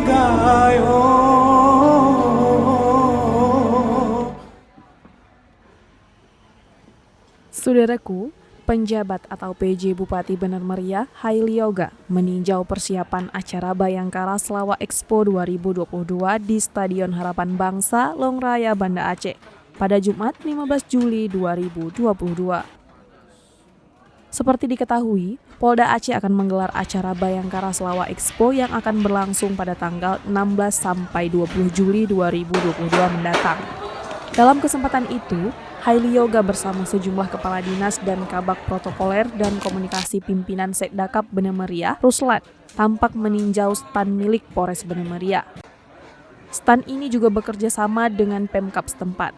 Gayo. Saudaraku, penjabat atau PJ Bupati Bener Meriah, Haili Yoga, meninjau persiapan acara Bayangkara Selawak Expo 2022 di Stadion Harapan Bangsa, Longraya, Banda Aceh, pada Jumat 15 Juli 2022. Seperti diketahui, Polda Aceh akan menggelar acara Bayangkara Selawak Expo yang akan berlangsung pada tanggal 16 sampai 20 Juli 2022 mendatang. Dalam kesempatan itu, Haili Yoga bersama sejumlah kepala dinas dan kabak protokoler dan komunikasi pimpinan Sekdakap Bener Meriah, Ruslan, tampak meninjau stan milik Polres Bener Meriah. Stan ini juga bekerja sama dengan Pemkab setempat.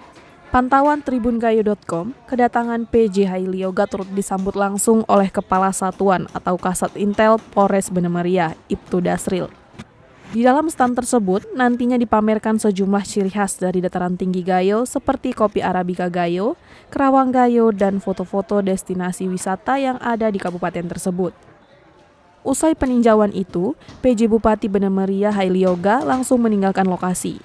Pantauan tribungayo.com, kedatangan PJ Haili Yoga turut disambut langsung oleh Kepala Satuan atau Kasat Intel Polres Bener Meriah, Ibtu Dasril. Di dalam stand tersebut, nantinya dipamerkan sejumlah ciri khas dari dataran tinggi Gayo seperti kopi Arabica Gayo, Kerawang Gayo, dan foto-foto destinasi wisata yang ada di kabupaten tersebut. Usai peninjauan itu, PJ Bupati Bener Meriah Haili Yoga langsung meninggalkan lokasi.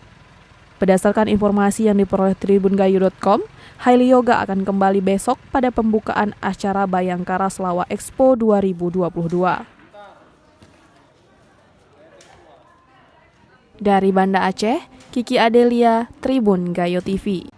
Berdasarkan informasi yang diperoleh tribungayo.com, Haili Yoga akan kembali besok pada pembukaan acara Bayangkara Selawak Expo 2022. Dari Banda Aceh, Kiki Adelia, Tribun Gayo TV.